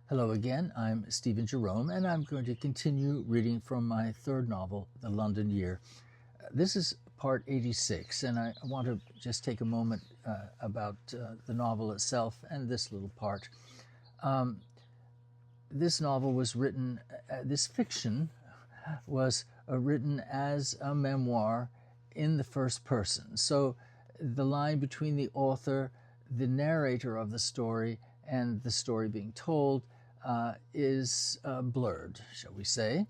Hello again, I'm Stephen Jerome, and I'm going to continue reading from my third novel, The London Year. This is part 86, and I want to just take a moment about the novel itself and this little part. This novel was written, this fiction was written as a memoir in the first person. So the line between the author, the narrator of the story, and the story being told is blurred, shall we say.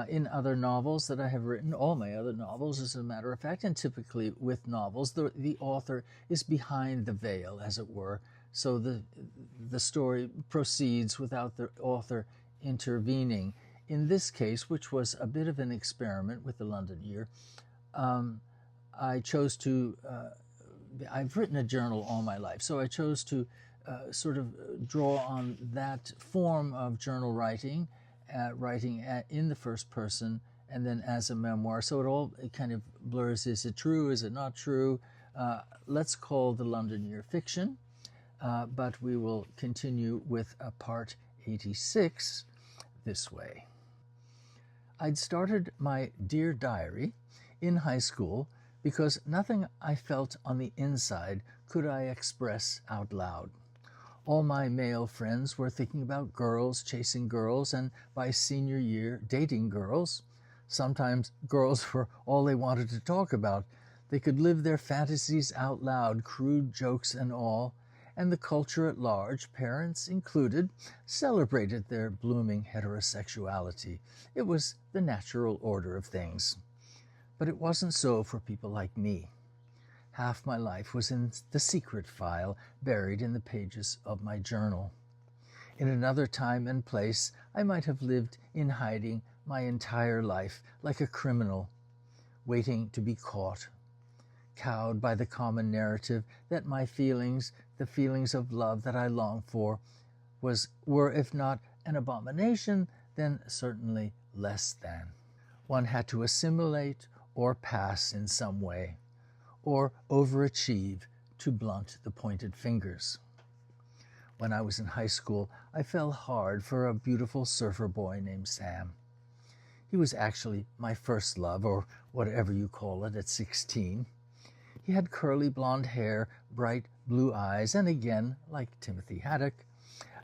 In other novels that I have written, all my other novels, as a matter of fact, and typically with novels, the author is behind the veil, as it were. So the story proceeds without the author intervening. In this case, which was a bit of an experiment with the London Year, I chose to, I've written a journal all my life, so I chose to sort of draw on that form of journal writing, in the first person and then as a memoir. So it kind of blurs, is it true, is it not true? Let's call the London Year fiction, but we will continue with part 86 this way. I'd started my Dear Diary in high school because nothing I felt on the inside could I express out loud. All my male friends were thinking about girls, chasing girls, and by senior year, dating girls. Sometimes girls were all they wanted to talk about. They could live their fantasies out loud, crude jokes and all, and the culture at large, parents included, celebrated their blooming heterosexuality. It was the natural order of things. But it wasn't so for people like me. Half my life was in the secret file buried in the pages of my journal. In another time and place, I might have lived in hiding my entire life like a criminal, waiting to be caught, cowed by the common narrative that my feelings, the feelings of love that I long for, were, if not an abomination, then certainly less than. One had to assimilate or pass in some way, or overachieve to blunt the pointed fingers. When I was in high school, I fell hard for a beautiful surfer boy named Sam. He was actually my first love, or whatever you call it, at 16. He had curly blonde hair, bright blue eyes, and again, like Timothy Haddock,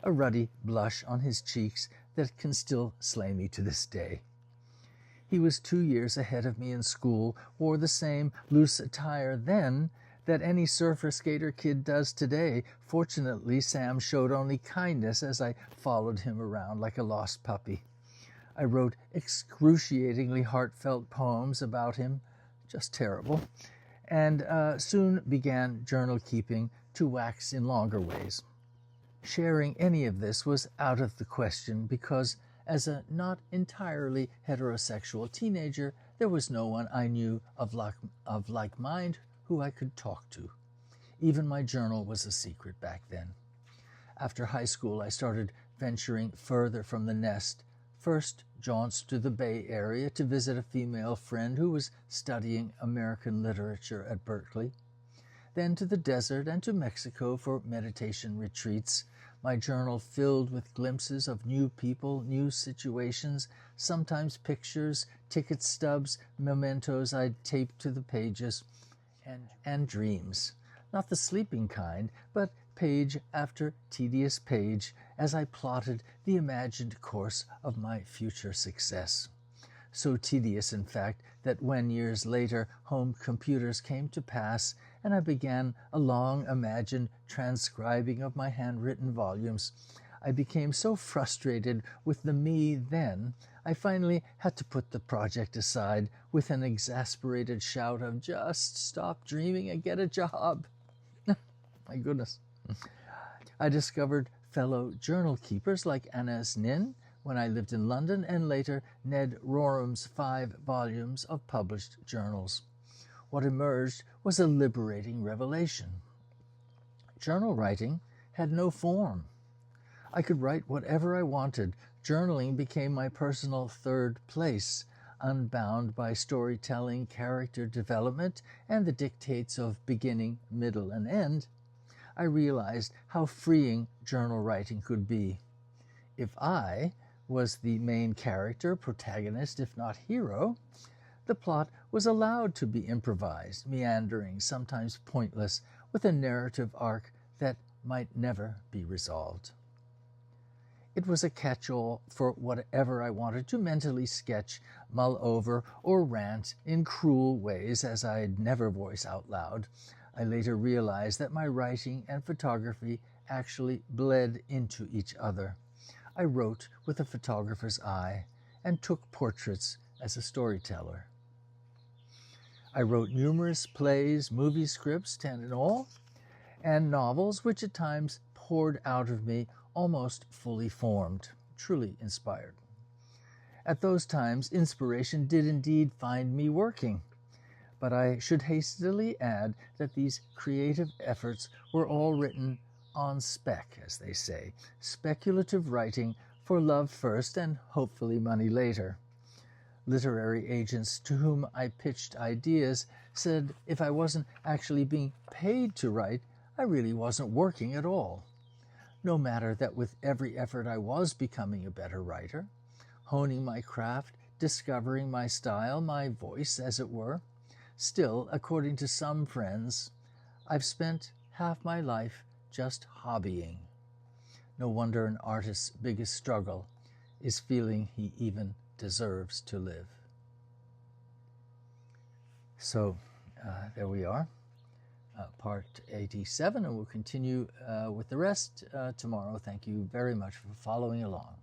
a ruddy blush on his cheeks that can still slay me to this day. He was 2 years ahead of me in school, wore the same loose attire then that any surfer skater kid does today. Fortunately, Sam showed only kindness as I followed him around like a lost puppy. I wrote excruciatingly heartfelt poems about him, just terrible, and soon began journal keeping to wax in longer ways. Sharing any of this was out of the question because as a not entirely heterosexual teenager, there was no one I knew of like mind who I could talk to. Even my journal was a secret back then. After high school, I started venturing further from the nest. First, jaunts to the Bay Area to visit a female friend who was studying American literature at Berkeley. Then to the desert and to Mexico for meditation retreats, my journal filled with glimpses of new people, new situations, sometimes pictures, ticket stubs, mementos I'd taped to the pages, and dreams. Not the sleeping kind, but page after tedious page as I plotted the imagined course of my future success. So tedious, in fact, that when years later home computers came to pass and I began a long imagined transcribing of my handwritten volumes, I became so frustrated with the me then, I finally had to put the project aside with an exasperated shout of, "Just stop dreaming and get a job." My goodness. I discovered fellow journal keepers like Anais Nin when I lived in London, and later Ned Rorum's 5 volumes of published journals. What emerged was a liberating revelation. Journal writing had no form. I could write whatever I wanted. Journaling became my personal third place, unbound by storytelling, character development, and the dictates of beginning, middle, and end. I realized how freeing journal writing could be. If I was the main character, protagonist, if not hero, the plot was allowed to be improvised, meandering, sometimes pointless, with a narrative arc that might never be resolved. It was a catch-all for whatever I wanted to mentally sketch, mull over, or rant in cruel ways as I'd never voice out loud. I later realized that my writing and photography actually bled into each other. I wrote with a photographer's eye and took portraits as a storyteller. I wrote numerous plays, movie scripts, 10 in all, and novels which at times poured out of me almost fully formed, truly inspired. At those times, inspiration did indeed find me working, but I should hastily add that these creative efforts were all written on spec, as they say, speculative writing for love first and hopefully money later. Literary agents to whom I pitched ideas said if I wasn't actually being paid to write, I really wasn't working at all. No matter that with every effort I was becoming a better writer, honing my craft, discovering my style, my voice, as it were. Still, according to some friends, I've spent half my life just hobbying. No wonder an artist's biggest struggle is feeling he even deserves to live. So, there we are. Part 87, and we'll continue with the rest tomorrow. Thank you very much for following along.